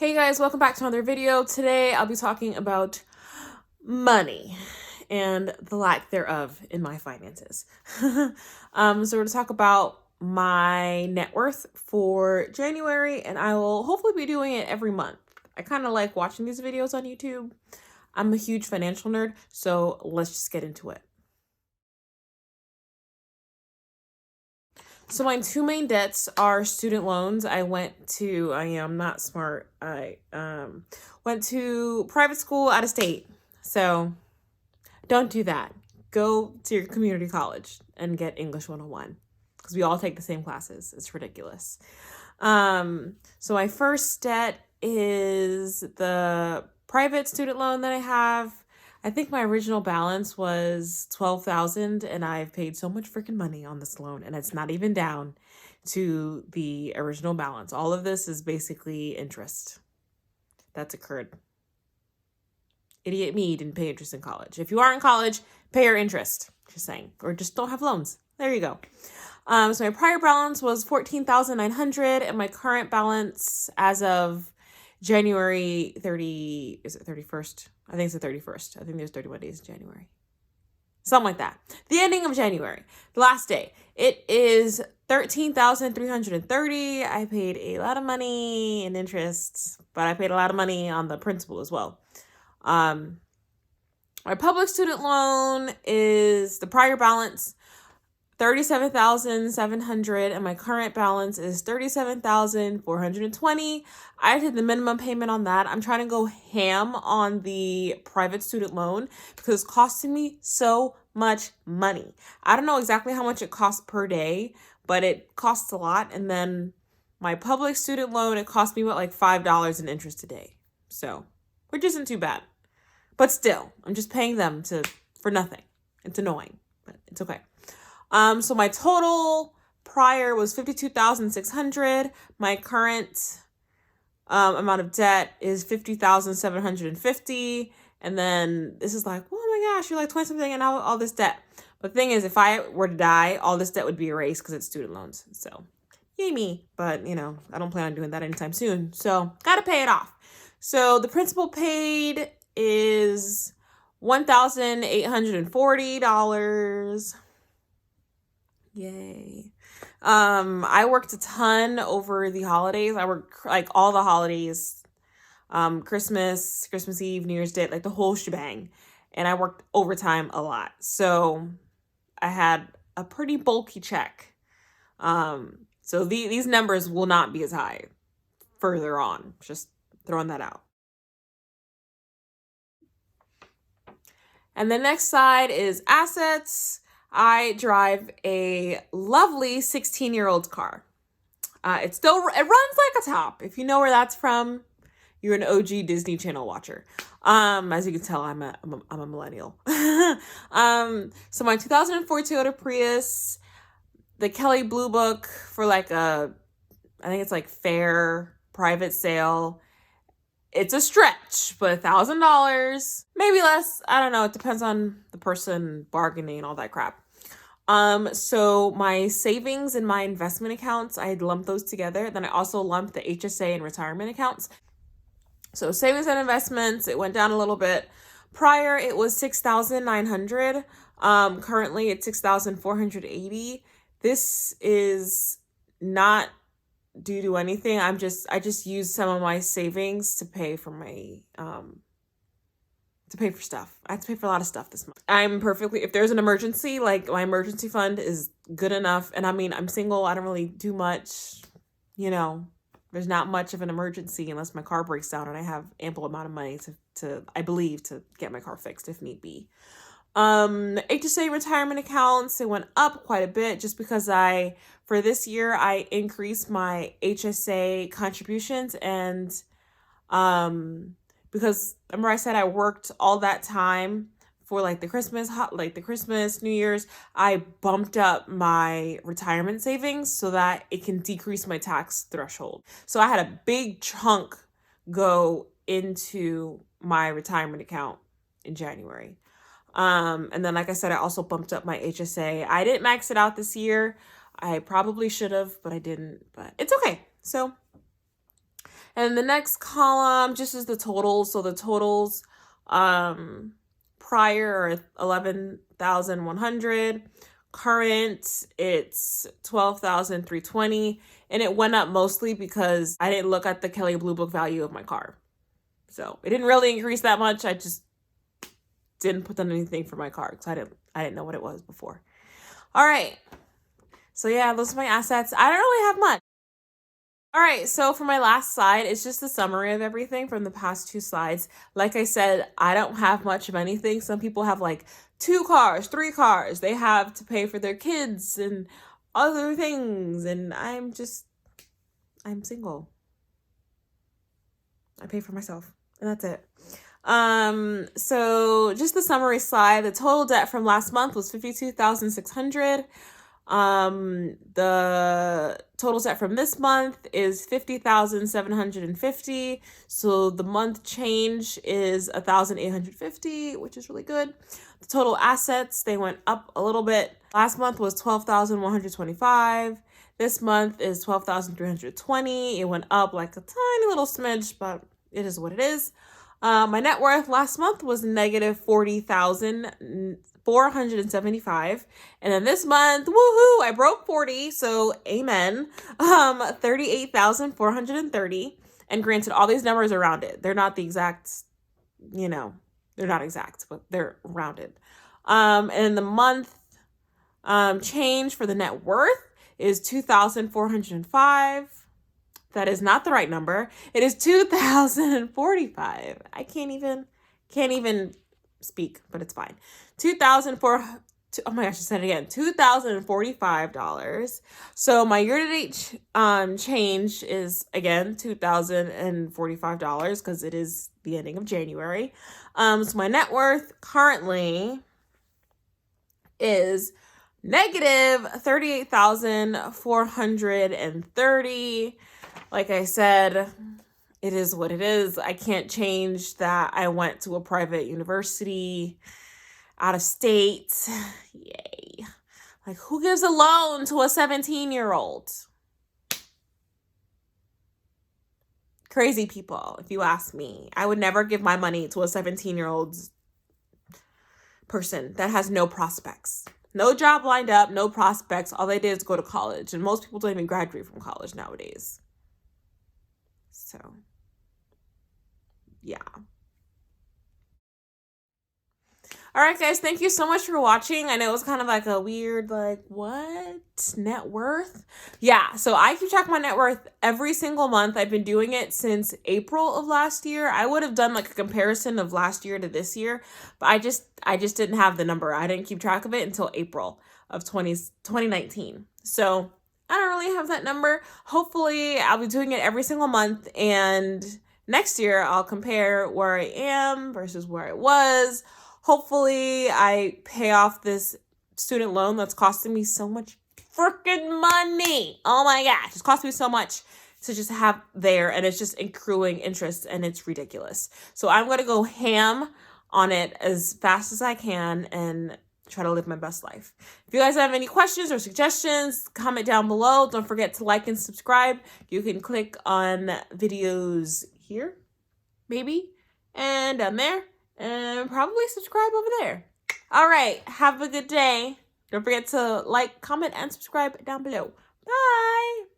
Hey guys, welcome back to another video. Today I'll be talking about money and the lack thereof in my finances. So we're going to talk about my net worth for January, and I will hopefully be doing it every month. I kind of like watching these videos on YouTube. I'm a huge financial nerd, so let's just get into it. So my two main debts are student loans. I'm not smart. I went to private school out of state. So don't do that. Go to your community college and get English 101 because we all take the same classes. It's ridiculous. So my first debt is the private student loan that I have. I think my original balance was $12,000, and I've paid so much freaking money on this loan, and it's not even down to the original balance. All of this is basically interest that's occurred. Idiot me didn't pay interest in college. If you are in college, pay your interest. Just saying, or just don't have loans. There you go. So my prior balance was $14,900, and my current balance as of January 30, is it 31st? I think it's the 31st. I think there's 31 days in January. Something like that. The ending of January, the last day. It is $13,330. I paid a lot of money in interest, but I paid a lot of money on the principal as well. My public student loan is the prior balance $37,700, and my current balance is $37,420. I did the minimum payment on that. I'm trying to go ham on the private student loan because it's costing me so much money. I don't know exactly how much it costs per day, but it costs a lot. And then my public student loan, it cost me about like $5 in interest a day. So, which isn't too bad. But still, I'm just paying them for nothing. It's annoying, but it's okay. So my total prior was $52,600. My current amount of debt is $50,750. And then this is like, oh my gosh, you're like 20 something and now all this debt. But the thing is, if I were to die, all this debt would be erased because it's student loans. So yay me. But I don't plan on doing that anytime soon. So gotta pay it off. So the principal paid is $1,840. Yay. I worked a ton over the holidays. I worked like all the holidays, Christmas Eve, New Year's Day, like the whole shebang. And I worked overtime a lot. So I had a pretty bulky check. So these numbers will not be as high further on. Just throwing that out. And the next side is assets. I drive a lovely 16-year-old car. It runs like a top. If you know where that's from, you're an OG Disney Channel watcher. As you can tell, I'm a millennial. So my 2004 Toyota Prius, the Kelley Blue Book for I think it's like fair private sale. It's a stretch, but $1,000, maybe less. I don't know. It depends on the person bargaining and all that crap. So my savings and my investment accounts, I had lumped those together. Then I also lumped the HSA and retirement accounts. So savings and investments, it went down a little bit. Prior, it was $6,900. Currently, it's $6,480. This is not due to anything. I just used some of my savings to pay for my to pay for stuff. I have to pay for a lot of stuff this month. If there's an emergency, like my emergency fund is good enough. And I mean, I'm single. I don't really do much, there's not much of an emergency unless my car breaks down, and I have ample amount of money to get my car fixed if need be. HSA retirement accounts, it went up quite a bit just because for this year, I increased my HSA contributions, and because remember I said I worked all that time for the Christmas, New Year's, I bumped up my retirement savings so that it can decrease my tax threshold. So I had a big chunk go into my retirement account in January. And then, like I said, I also bumped up my HSA. I didn't max it out this year. I probably should have, but I didn't, but it's okay. So And the next column just is the totals. So the totals prior are 11,100. Current, it's 12,320. And it went up mostly because I didn't look at the Kelley Blue Book value of my car. So it didn't really increase that much. I just didn't put on anything for my car because I didn't know what it was before. All right. So yeah, those are my assets. I don't really have much. All right, so for my last slide, it's just a summary of everything from the past 2 slides. Like I said, I don't have much of anything. Some people have like 2 cars, 3 cars. They have to pay for their kids and other things. And I'm single. I pay for myself, and that's it. So just the summary slide, the total debt from last month was $52,600. The total debt from this month is $50,750. So the month change is $1,850, which is really good. The total assets, they went up a little bit. Last month was $12,125. This month is $12,320. It went up like a tiny little smidge, but it is what it is. My net worth last month was negative $40,475, and then this month, woohoo, I broke 40, so amen. 38,430, and granted, all these numbers are rounded. They're not the exact, they're not exact, but they're rounded. And the month change for the net worth is 2,405. That is not the right number. It is 2,045. I can't even speak, but it's fine. Oh my gosh, I said it again. $2,045. So my year-to-date change is again $2,045 because it is the ending of January. So my net worth currently is negative $38,430. Like I said, it is what it is. I can't change that I went to a private university out of state. Yay. Like, who gives a loan to a 17-year-old? Crazy people, if you ask me. I would never give my money to a 17-year-old person that has no prospects. No job lined up, no prospects. All they did is go to college. And most people don't even graduate from college nowadays. So, yeah. All right, guys, thank you so much for watching. I know it was kind of like a weird, like, what? Net worth? Yeah, so I keep track of my net worth every single month. I've been doing it since April of last year. I would have done like a comparison of last year to this year, but I just didn't have the number. I didn't keep track of it until April of 2019. So I don't really have that number. Hopefully, I'll be doing it every single month, and next year I'll compare where I am versus where I was. Hopefully, I pay off this student loan that's costing me so much freaking money. Oh my gosh, it's costing me so much to just have there, and it's just accruing interest, and it's ridiculous. So I'm going to go ham on it as fast as I can and try to live my best life. If you guys have any questions or suggestions, comment down below. Don't forget to like and subscribe. You can click on videos here, maybe, and down there. And probably subscribe over there. All right. Have a good day. Don't forget to like, comment, and subscribe down below. Bye.